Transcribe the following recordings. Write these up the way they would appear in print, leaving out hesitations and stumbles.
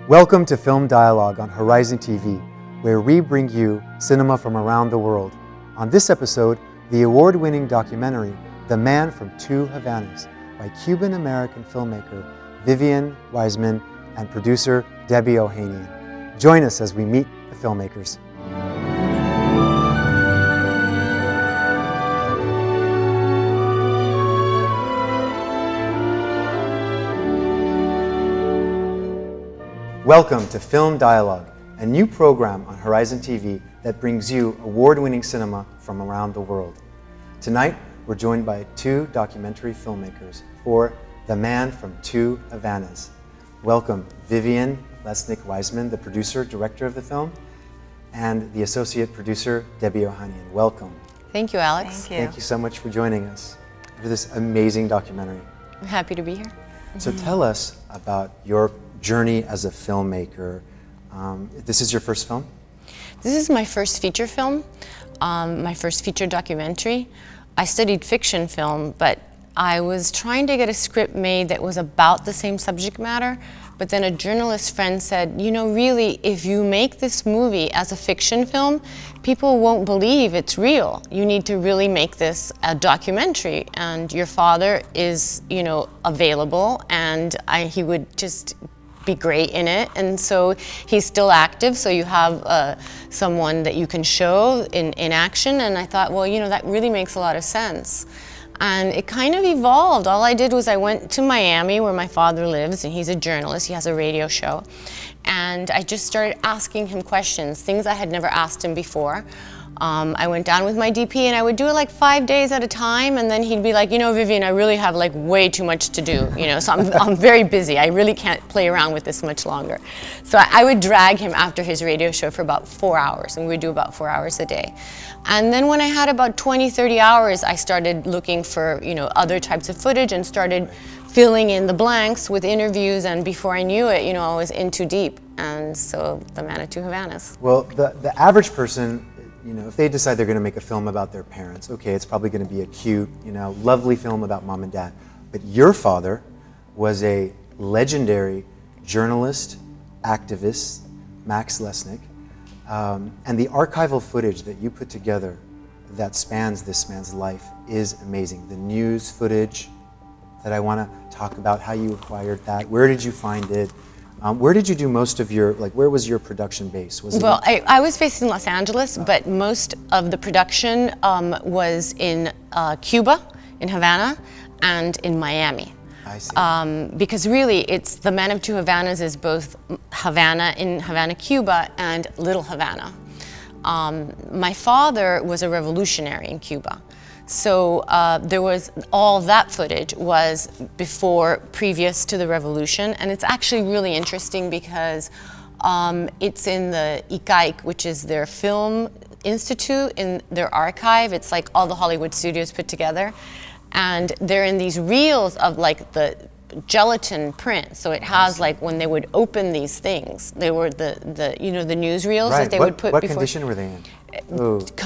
Welcome to Film Dialogue on Horizon TV, where we bring you cinema from around the world. On this episode, the award-winning documentary, The Man from Two Havanas, by Cuban-American filmmaker Vivian Wiseman and producer Debbie Ohanian. Join us as we meet the filmmakers. Welcome to Film Dialogue, a new program on Horizon TV that brings you award-winning cinema from around the world. Tonight, we're joined by two documentary filmmakers for The Man from Two Havanas. Welcome Vivian Wiseman, the producer, director of the film, and the associate producer, Debbie Ohanian. Welcome. Thank you, Alex. Thank you so much for joining us for this amazing documentary. I'm happy to be here. So tell us about your journey as a filmmaker. This is your first film? This is my first feature film, my first feature documentary. I studied fiction film, but I was trying to get a script made that was about the same subject matter, but then a journalist friend said, you know, really, if you make this movie as a fiction film, people won't believe it's real. You need to really make this a documentary, and your father is, you know, available, and he would just be great in it, and so he's still active, so you have someone that you can show in action, and I thought, well, you know, that really makes a lot of sense. And it kind of evolved. All I did was I went to Miami, where my father lives, and he's a journalist, he has a radio show, and I just started asking him questions, things I had never asked him before. I went down with my DP and I would do it like 5 days at a time, and then he'd be like, you know, Vivian, I really have like way too much to do, you know, so I'm very busy. I really can't play around with this much longer. So I would drag him after his radio show for about 4 hours, and we would do about 4 hours a day. And then when I had about 20, 30 hours, I started looking for, you know, other types of footage and started filling in the blanks with interviews, and before I knew it, you know, I was in too deep. And so The Man of Two Havanas. Well, the average person, you know, if they decide they're going to make a film about their parents, okay, it's probably going to be a cute, you know, lovely film about mom and dad. But your father was a legendary journalist, activist, Max Lesnick, and the archival footage that you put together that spans this man's life is amazing. The news footage that I want to talk about, how you acquired that, where did you find it? Where did you do most of your, like, where was your production base? Was well, I was based in Los Angeles, but most of the production was in Cuba, in Havana, and in Miami. I see. Because really, it's The Man of Two Havanas is both Havana, in Havana, Cuba, and Little Havana. My father was a revolutionary in Cuba. So there was, all that footage was previous to the revolution, and it's actually really interesting because it's in the ICAIC, which is their film institute, in their archive. It's like all the Hollywood studios put together, and they're in these reels of like the gelatin print. So it has like when they would open these things, they were the you know, the newsreels that they would put what before. What condition were they in?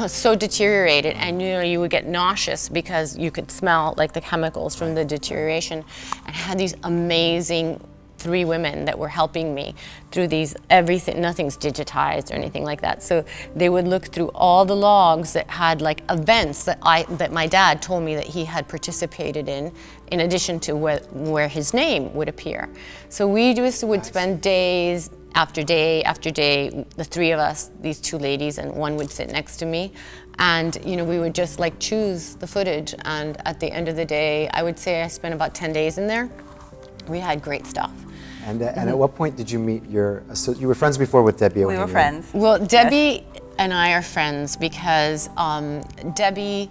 So deteriorated, and you know, you would get nauseous because you could smell like the chemicals from the deterioration. And I had these amazing 3 women that were helping me through these, everything, nothing's digitized or anything like that. So they would look through all the logs that had like events that my dad told me that he had participated in addition to where his name would appear. So we just would spend days after day after day, the 3 of us, these 2 ladies, and one would sit next to me, and you know, we would just like choose the footage, and at the end of the day, I would say I spent about 10 days in there. We had great stuff. And at what point did you meet your, so you were friends before with Debbie O'Hanlon? We were friends. Well, Debbie and I are friends because Debbie,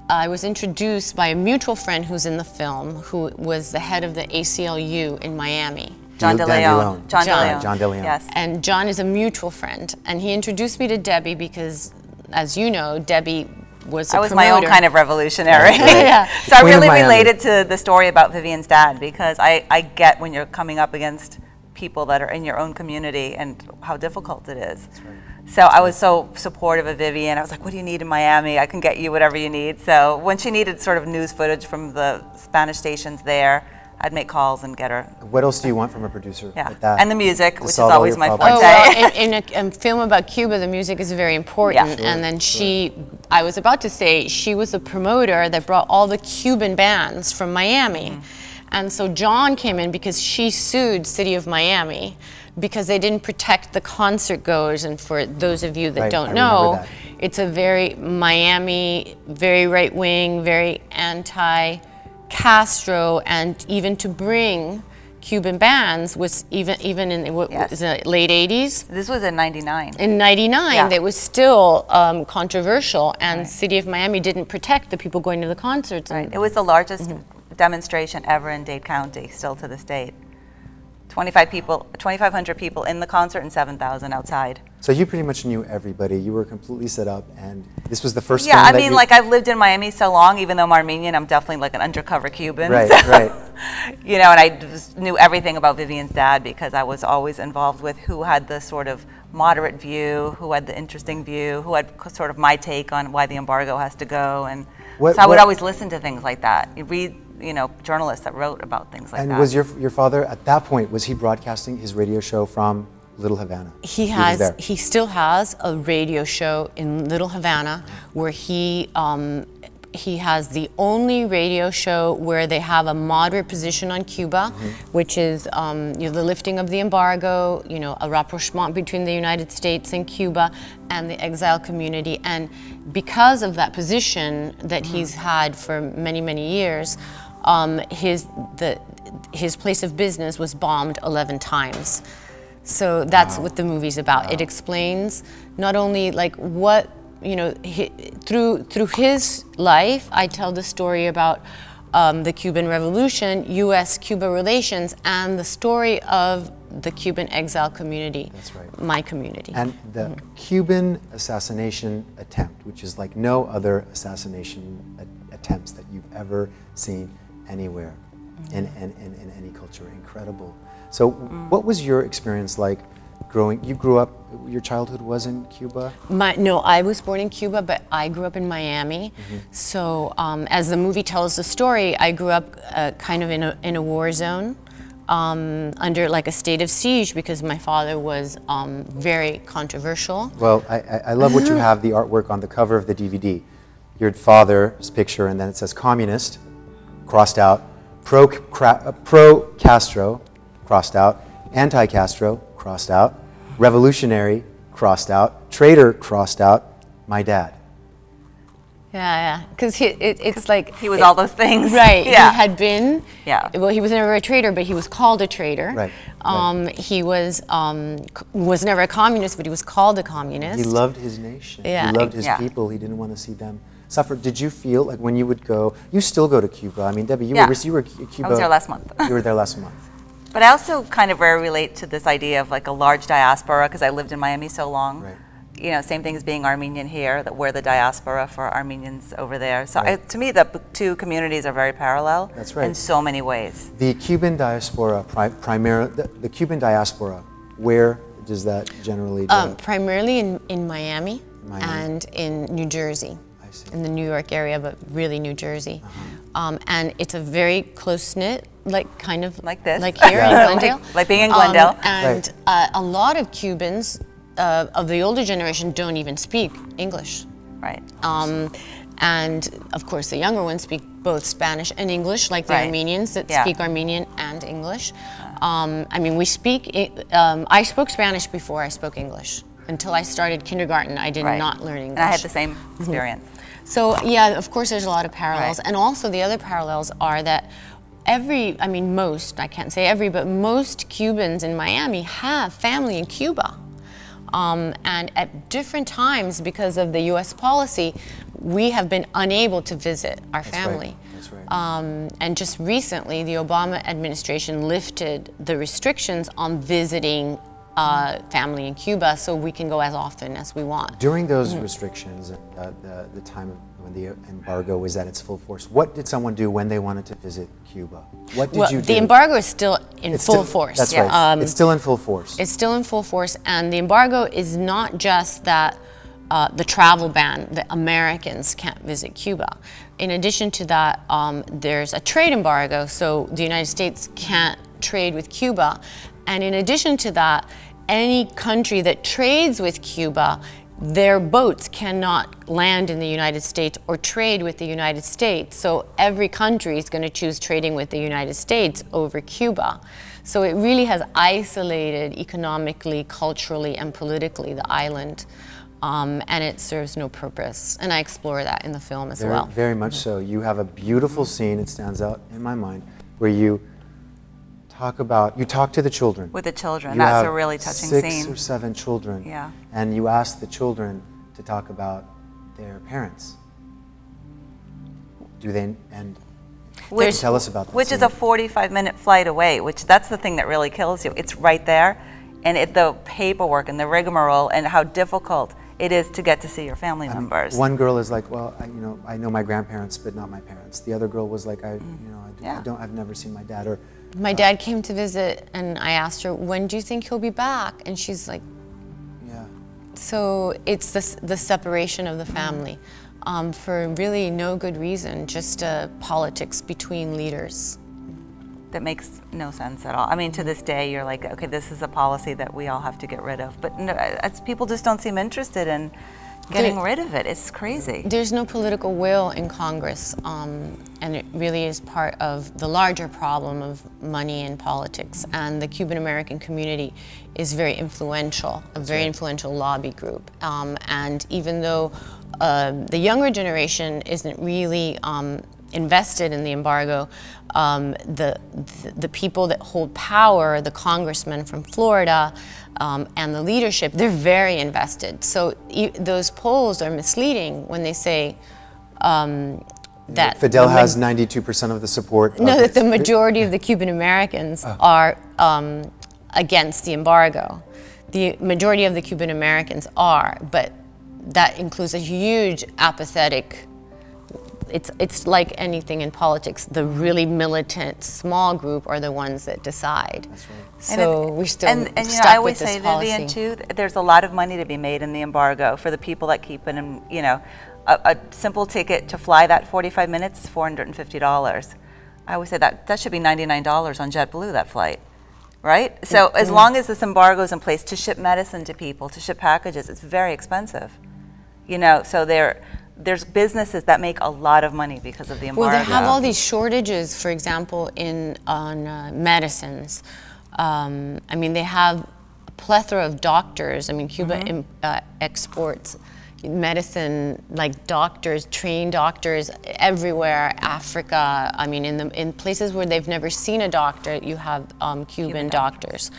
I was introduced by a mutual friend who's in the film, who was the head of the ACLU in Miami. John DeLeon. John DeLeon. Yes. And John is a mutual friend, and he introduced me to Debbie because, as you know, Debbie was a I was promoter. my own kind of revolutionary. Yeah. So I Queen of really Miami. related to the story about Vivian's dad, because I get when you're coming up against people that are in your own community and how difficult it is. That's right. So I was so supportive of Vivian. I was like, what do you need in Miami? I can get you whatever you need. So when she needed sort of news footage from the Spanish stations there, I'd make calls and get her. What else do you want from a producer? Yeah, Like that, and the music, to which is solve all always your my problems? forte. Oh, well, in a film about Cuba, the music is very important. Yeah. Sure, and then I was about to say, she was a promoter that brought all the Cuban bands from Miami. And so John came in because she sued City of Miami because they didn't protect the concert goers. And for those of you that Right, don't I know, remember that. it's a very Miami, very right-wing, very anti-Castro, and even to bring Cuban bands was even in Yes. the late 80s. This was in '99. In '99, Yeah. that was still controversial, and City of Miami didn't protect the people going to the concerts. Right. It was the largest demonstration ever in Dade County, still to this date. 2,500 people in the concert and 7,000 outside. So you pretty much knew everybody. You were completely set up, and this was the first Yeah, film I that mean, you- like I've lived in Miami so long, even though I'm Armenian, I'm definitely like an undercover Cuban. Right, so, right. You know, and I just knew everything about Vivian's dad because I was always involved with who had the sort of moderate view, who had the interesting view, who had sort of my take on why the embargo has to go. And so I would always listen to things like that. You read, you know, journalists that wrote about things like that. And was your father, at that point, was he broadcasting his radio show from Little Havana? He was there. he still has a radio show in Little Havana where he has the only radio show where they have a moderate position on Cuba, which is you know, the lifting of the embargo, you know, a rapprochement between the United States and Cuba and the exile community. And because of that position that he's had for many, many years, his place of business was bombed 11 times. So that's what the movie's about. It explains not only like what, you know, through his life, I tell the story about the Cuban Revolution, U.S.-Cuba relations, and the story of the Cuban exile community. That's right. My community. And the Cuban assassination attempt, which is like no other assassination attempts that you've ever seen anywhere in any culture. Incredible. So what was your experience like growing? You grew up, your childhood was in Cuba? No, I was born in Cuba, but I grew up in Miami. So as the movie tells the story, I grew up kind of in a war zone, under like a state of siege because my father was very controversial. Well, I love what you have, the artwork on the cover of the DVD. Your father's picture, and then it says communist, crossed out, pro-Castro, crossed out, anti-Castro, crossed out, revolutionary, crossed out, traitor, crossed out, my dad. Yeah, because it's like... He was all those things. Right, Yeah. he had been... Yeah. Well, he was never a traitor, but he was called a traitor. Right, He was never a communist, but he was called a communist. He loved his nation. Yeah. He loved his Yeah. people. He didn't want to see them suffer. Did you feel like when you would go, you still go to Cuba? I mean, Debbie, you Yeah. were in Cuba. I was there last month. You were there last month. But I also kind of very relate to this idea of like a large diaspora because I lived in Miami so long. Right. You know, same thing as being Armenian here, that we're the diaspora for Armenians over there. So Right. to me, the two communities are very parallel. That's right. In so many ways. The Cuban diaspora, the Cuban diaspora, where does that generally go? Primarily in Miami, Miami. and in New Jersey. I see. In the New York area, but really New Jersey. And it's a very close-knit, like kind of Like this. like here Yeah. in Glendale. Like being in Glendale. And a lot of Cubans of the older generation don't even speak English. Right. And of course, the younger ones speak both Spanish and English, like the Right. Armenians that Yeah. speak Armenian and English. I mean, I spoke Spanish before I spoke English. Until I started kindergarten, I did Right. not learn English. And I had the same experience. So yeah, of course there's a lot of parallels. Right. And also the other parallels are that I mean most, I can't say every, but most Cubans in Miami have family in Cuba. And at different times, because of the U.S. policy, we have been unable to visit our family. That's right. And just recently, the Obama administration lifted the restrictions on visiting family in Cuba, so we can go as often as we want. During those restrictions, the time when the embargo was at its full force, what did someone do when they wanted to visit Cuba? What did you do? The embargo is still in full force. That's right. It's still in full force. It's still in full force, and the embargo is not just that the travel ban, that Americans can't visit Cuba. In addition to that, there's a trade embargo, so the United States can't trade with Cuba. And in addition to that, any country that trades with Cuba, their boats cannot land in the United States or trade with the United States. So every country is going to choose trading with the United States over Cuba. So it really has isolated economically, culturally, and politically the island. And it serves no purpose. And I explore that in the film as well. Very much so. You have a beautiful scene, it stands out in my mind, where you talk to the children. With the children, You that's have a really touching 6 scene. or 7 children. Yeah. And you ask the children to talk about their parents. Do they, and tell us about that Which scene. is a 45-minute flight away, which that's the thing that really kills you. It's right there, and the paperwork and the rigmarole and how difficult it is to get to see your family members. One girl is like, well, I know my grandparents, but not my parents. The other girl was like, I've never seen my dad. Or My dad came to visit, and I asked her, when do you think he'll be back? And she's like, yeah. so it's the separation of the family for really no good reason, just politics between leaders. That makes no sense at all. I mean, to this day, you're like, okay, this is a policy that we all have to get rid of. But no, people just don't seem interested in getting rid of it. It's crazy. There's no political will in Congress, and it really is part of the larger problem of money in politics. And the Cuban American community is very influential, a very influential lobby group. And even though the younger generation isn't really invested in the embargo, the people that hold power, the congressmen from Florida, and the leadership, they're very invested. So those polls are misleading when they say that Fidel has 92% of the support. No, that the majority of the Cuban Americans are against the embargo. The majority of the Cuban Americans are, but that includes a huge apathetic. It's like anything in politics. The really militant small group are the ones that decide. That's right. So we're still and stuck I always with this say, policy. Vivian, too, there's a lot of money to be made in the embargo for the people that keep it. And a simple ticket to fly that 45 minutes is $450. I always say that should be $99 on JetBlue, that flight, right? So as long as this embargo is in place to ship medicine to people, to ship packages, it's very expensive. So there's businesses that make a lot of money because of the embargo. Well, they have all these shortages, for example, on medicines. I mean, they have a plethora of doctors. I mean, Cuba exports medicine, like doctors, trained doctors everywhere, Africa. I mean, in places where they've never seen a doctor, you have Cuban doctors.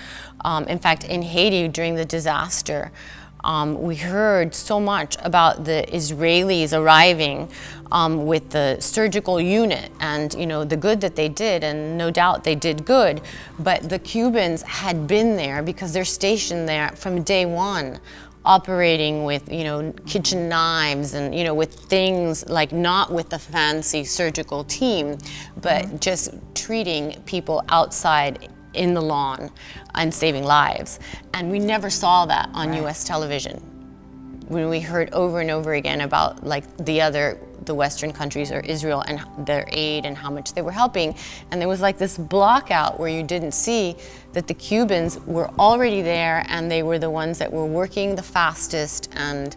In fact, in Haiti, during the disaster, we heard so much about the Israelis arriving with the surgical unit and the good that they did, and no doubt they did good, but the Cubans had been there because they're stationed there from day one, operating with kitchen knives and with things like, not with the fancy surgical team, but just treating people outside in the lawn and saving lives. And we never saw that on US television. When we heard over and over again about the Western countries or Israel and their aid and how much they were helping, and there was like this block out where you didn't see that the Cubans were already there and they were the ones that were working the fastest and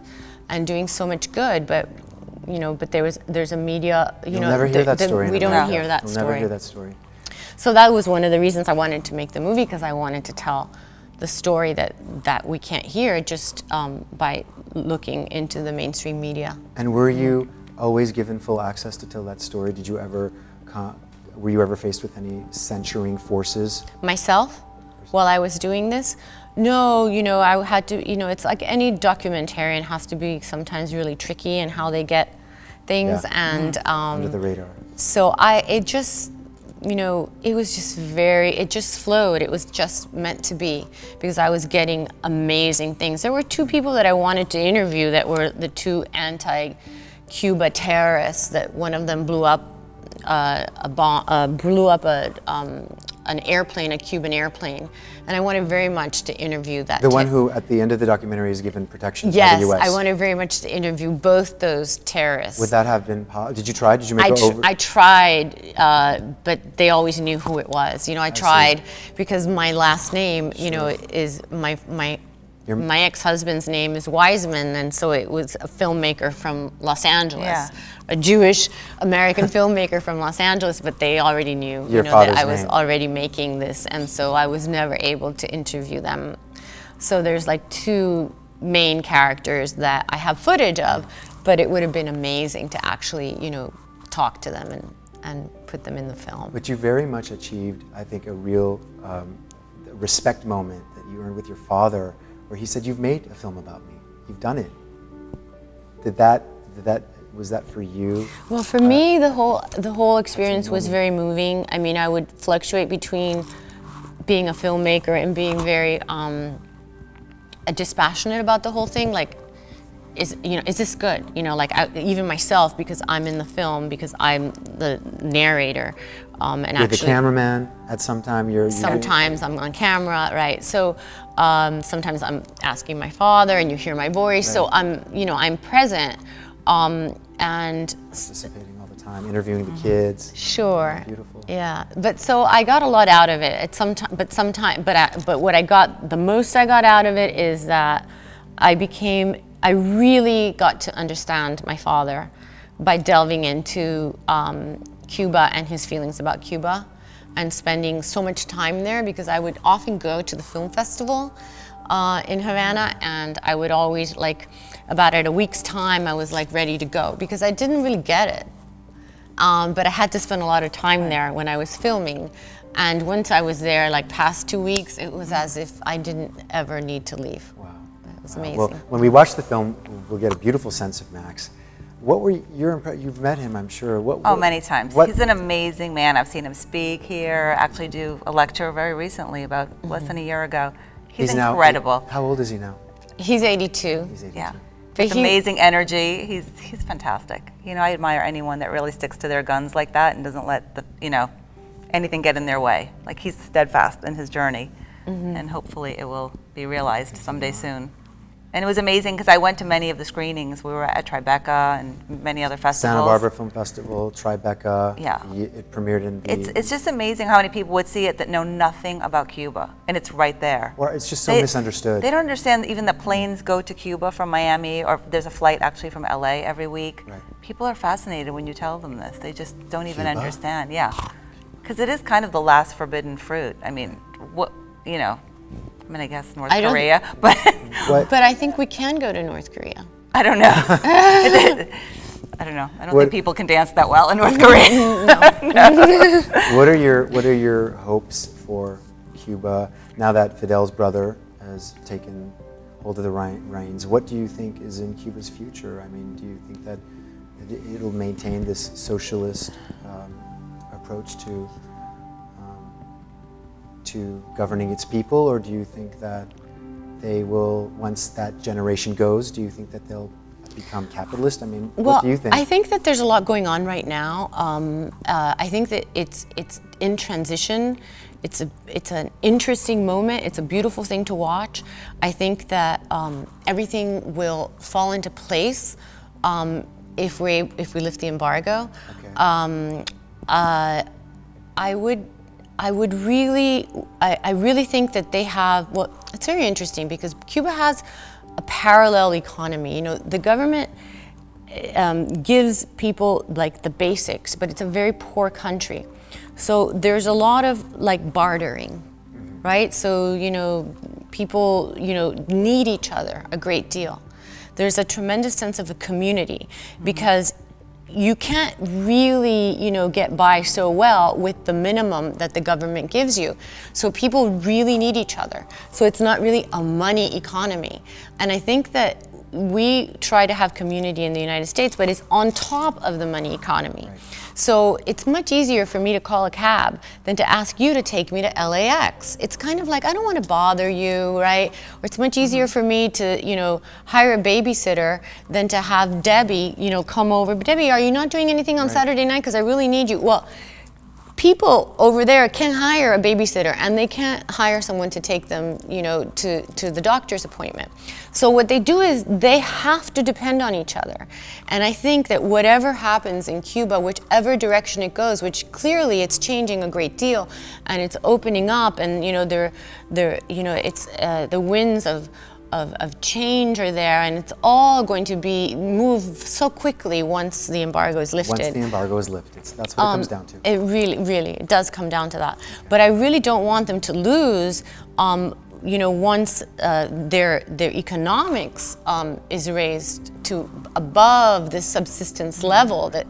doing so much good, but there's a media, You'll never hear that story. We don't hear that You'll story. never hear that story. So that was one of the reasons I wanted to make the movie, because I wanted to tell the story that we can't hear just by looking into the mainstream media. And were you always given full access to tell that story? Did you ever were you ever faced with any censoring forces? Myself, while I was doing this? No, you know, I had to, you know, it's like any documentarian has to be sometimes really tricky in how they get things, and under the radar. so it just, you know, it was just it just flowed. It was just meant to be, because I was getting amazing things. There were two people that I wanted to interview that were the two anti-Cuba terrorists, that one of them blew up an airplane, a Cuban airplane, and I wanted very much to interview that. The one who, at the end of the documentary, is given protection by yes, the U.S. I wanted very much to interview both those terrorists. Would that have been did you try? Did you make it over? I tried, but they always knew who it was. You know, I tried because my last name, you know, is my ex-husband's name is Wiseman, and so it was a filmmaker from Los Angeles, a Jewish American filmmaker from Los Angeles, but they already knew, you know, that I was already making this, and so I was never able to interview them. So there's like two main characters that I have footage of, but it would have been amazing to actually, you know, talk to them and put them in the film. But you very much achieved, I think, a real respect moment that you earned with your father, where he said, "You've made a film about me. You've done it." Was that for you? Well, for me, the whole experience was very moving. I mean, I would fluctuate between being a filmmaker and being very dispassionate about the whole thing. Like, is this good? You know, like even myself, because I'm in the film, because I'm the narrator, and you're actually the cameraman at some time. Sometimes I'm on camera, right? So sometimes I'm asking my father, and you hear my voice. Right. So I'm present, and participating all the time, interviewing the kids. Sure. Beautiful. Yeah, but so I got a lot out of it. But what I got, the most I got out of it is that I really got to understand my father by delving into Cuba and his feelings about Cuba, and spending so much time there, because I would often go to the film festival in Havana, and I would always, like, about at a week's time, I was like ready to go, because I didn't really get it. But I had to spend a lot of time there when I was filming. And once I was there, like past 2 weeks, it was as if I didn't ever need to leave. Wow. It was amazing. Well, when we watch the film, we'll get a beautiful sense of Max. What were your impressions? You've met him, I'm sure. Many times. He's an amazing man. I've seen him speak here, actually do a lecture very recently, about less than a year ago. He's incredible. How old is he now? He's 82. He's 82. Yeah. With amazing energy. He's fantastic. You know, I admire anyone that really sticks to their guns like that and doesn't let anything get in their way. Like, he's steadfast in his journey, and hopefully it will be realized someday soon. And it was amazing because I went to many of the screenings. We were at Tribeca and many other festivals. Santa Barbara Film Festival, Tribeca. Yeah. It premiered in the... It's just amazing how many people would see it that know nothing about Cuba, and it's right there. Or it's just so misunderstood. They don't understand even that planes go to Cuba from Miami, or there's a flight actually from LA every week. Right. People are fascinated when you tell them this. They just don't even understand. Yeah. Because it is kind of the last forbidden fruit. I mean, I guess North Korea, but but I think we can go to North Korea. I don't know. I don't know. I don't think people can dance that well in North Korea. No. What are your hopes for Cuba now that Fidel's brother has taken hold of the reins? What do you think is in Cuba's future? I mean, do you think that it'll maintain this socialist approach to governing its people, or do you think that they will, once that generation goes, do you think that they'll become capitalist? I mean, what do you think? I think that there's a lot going on right now. I think that it's in transition. It's an interesting moment. It's a beautiful thing to watch. I think that everything will fall into place if we lift the embargo. Okay. I really think that they have, well, it's very interesting because Cuba has a parallel economy. You know, the government gives people like the basics, but it's a very poor country. So there's a lot of like bartering, right? So, you know, people, you know, need each other a great deal. There's a tremendous sense of a community because you can't really, you know, get by so well with the minimum that the government gives you. So people really need each other. So it's not really a money economy. And I think that we try to have community in the United States, but it's on top of the money economy. Right. So it's much easier for me to call a cab than to ask you to take me to LAX. It's kind of like, I don't want to bother you, right? Or it's much easier for me to, you know, hire a babysitter than to have Debbie, you know, come over. Debbie, are you not doing anything on Saturday night? Because I really need you. Well, people over there can hire a babysitter, and they can't hire someone to take them, you know, to the doctor's appointment. So what they do is they have to depend on each other. And I think that whatever happens in Cuba, whichever direction it goes, which clearly it's changing a great deal, and it's opening up, and you know, you know, it's the winds of change are there, and it's all going to move so quickly once the embargo is lifted. Once the embargo is lifted, that's what it comes down to. It really, it does come down to that. But I really don't want them to lose, you know, once their economics is raised to above this subsistence level. That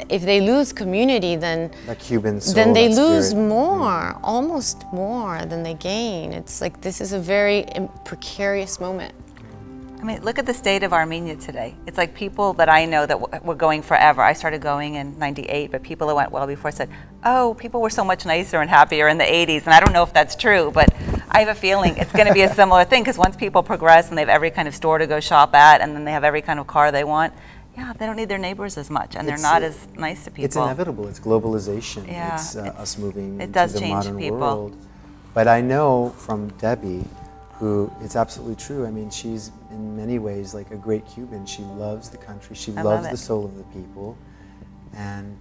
if they lose community, then that Cuban soul, then they that lose spirit. more, almost more than they gain. It's like this is a very precarious moment. I mean, look at the state of Armenia today. It's like people that I know that were going forever. I started going in '98, but people that went well before said, oh, people were so much nicer and happier in the '80s. And I don't know if that's true, but I have a feeling it's going to be a similar thing, because once people progress and they have every kind of store to go shop at, and then they have every kind of car they want, yeah, they don't need their neighbors as much, and they're not as nice to people. It's inevitable. It's globalization. Yeah, it's us moving it into does the change modern people. world. But I know from Debbie, who, it's absolutely true. I mean, she's in many ways like a great Cuban. She loves the country. She loves the soul of the people. And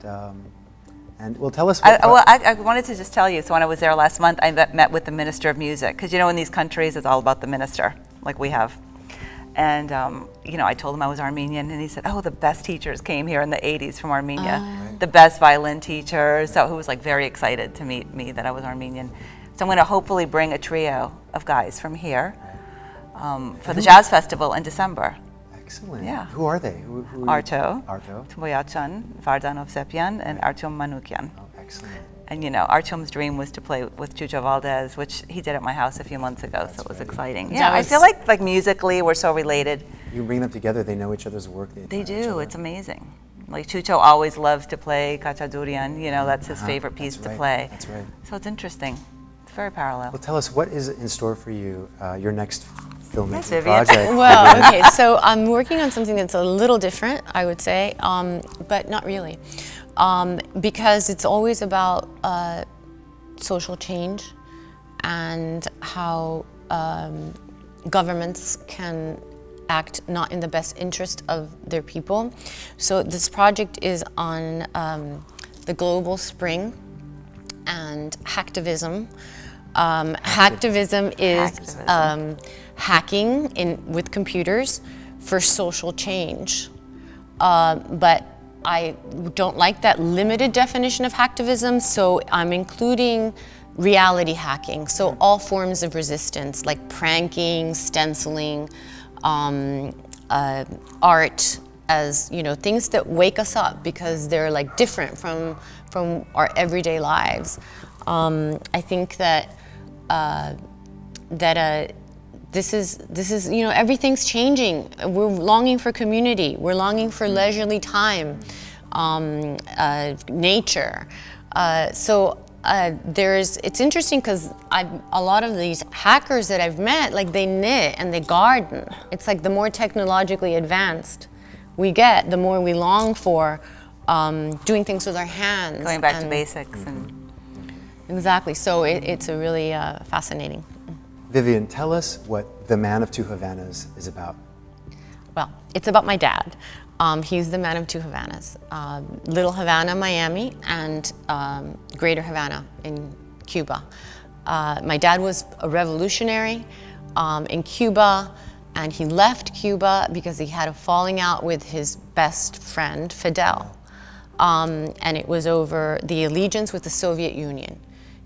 well, tell us what... I wanted to just tell you, so when I was there last month, I met with the Minister of Music, because you know in these countries it's all about the minister, like we have. And you know, I told him I was Armenian, and he said, oh, the best teachers came here in the '80s from Armenia. The best violin teachers, so he was like very excited to meet me that I was Armenian. So I'm going to hopefully bring a trio of guys from here for the Jazz Festival in December. Excellent. Yeah. Who are they? Arto, Arto, Tvoyachan, Vardanov Sepyan, and Artyom Manukyan. Oh, excellent. And you know, Artyom's dream was to play with Chucho Valdez, which he did at my house a few months ago, so it was exciting. Yeah, I feel like musically we're so related. You bring them together, they know each other's work. They do, it's amazing. Like Chucho always loves to play Kachadurian, you know, that's his favorite piece to play. That's right. So it's interesting. It's very parallel. Well, tell us, what is in store for you, your next filmmaking Vivian. project? Well, okay, so I'm working on something that's a little different, I would say, but not really. Because it's always about social change and how governments can act not in the best interest of their people. So this project is on the global spring and hacktivism. Hacktivism is hacking with computers for social change. But I don't like that limited definition of hacktivism, so I'm including reality hacking. So all forms of resistance, like pranking, stenciling, art, as you know, things that wake us up because they're like different from our everyday lives. I think that this is you know, everything's changing. We're longing for community. We're longing for leisurely time, nature. It's interesting because a lot of these hackers that I've met, like they knit and they garden. It's like the more technologically advanced we get, the more we long for doing things with our hands. Going back to basics. Exactly, so it's a really fascinating. Vivian, tell us what The Man of Two Havanas is about. Well, it's about my dad. He's the man of two Havanas. Little Havana, Miami, and Greater Havana in Cuba. My dad was a revolutionary in Cuba, and he left Cuba because he had a falling out with his best friend, Fidel. And it was over the allegiance with the Soviet Union,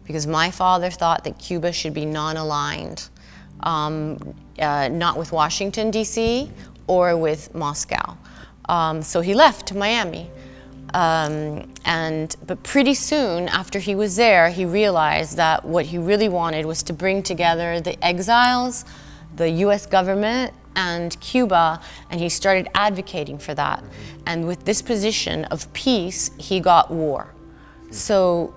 because my father thought that Cuba should be non-aligned, not with Washington, D.C. or with Moscow. So he left to Miami. But pretty soon after he was there, he realized that what he really wanted was to bring together the exiles, the US government, and Cuba, and he started advocating for that. And with this position of peace, he got war. So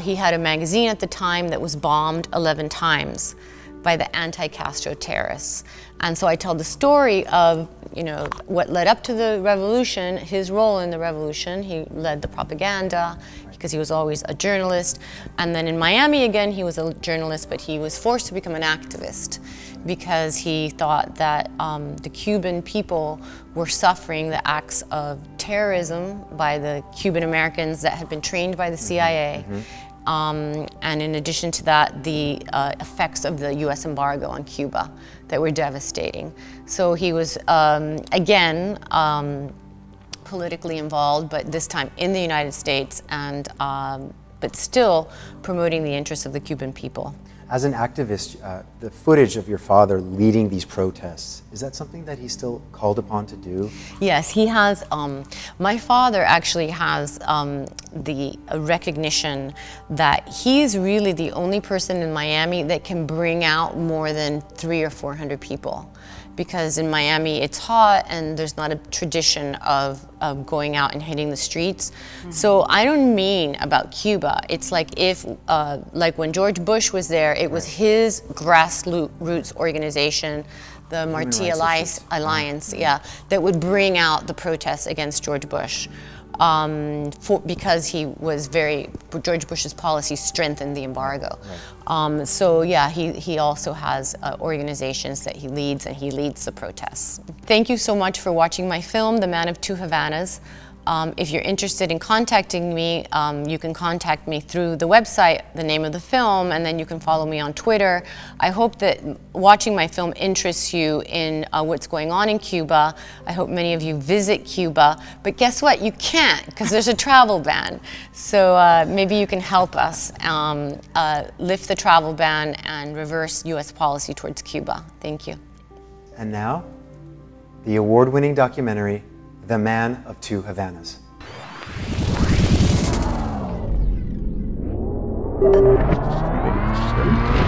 he had a magazine at the time that was bombed 11 times by the anti-Castro terrorists. And so I tell the story of, you know, what led up to the revolution, his role in the revolution. He led the propaganda because he was always a journalist. And then in Miami again, he was a journalist, but he was forced to become an activist because he thought that the Cuban people were suffering the acts of terrorism by the Cuban Americans that had been trained by the CIA. And in addition to that, the effects of the US embargo on Cuba that were devastating. So he was, again, politically involved, but this time in the United States, and but still promoting the interests of the Cuban people. As an activist, the footage of your father leading these protests, is that something that he's still called upon to do? Yes, he has. My father actually has the recognition that he's really the only person in Miami that can bring out more than 300 or 400 people. Because in Miami it's hot and there's not a tradition of going out and hitting the streets. So I don't mean about Cuba. It's like if, like when George Bush was there, it was his grassroots organization, the Marti Alliance, that would bring out the protests against George Bush. Because he was George Bush's policy strengthened the embargo. So yeah, he also has organizations that he leads, and he leads the protests. Thank you so much for watching my film, The Man of Two Havanas. If you're interested in contacting me, you can contact me through the website, the name of the film, and then you can follow me on Twitter. I hope that watching my film interests you in what's going on in Cuba. I hope many of you visit Cuba, but guess what? You can't, because there's a travel ban. So maybe you can help us lift the travel ban and reverse US policy towards Cuba. Thank you. And now, the award-winning documentary, The Man of Two Havanas. Ready,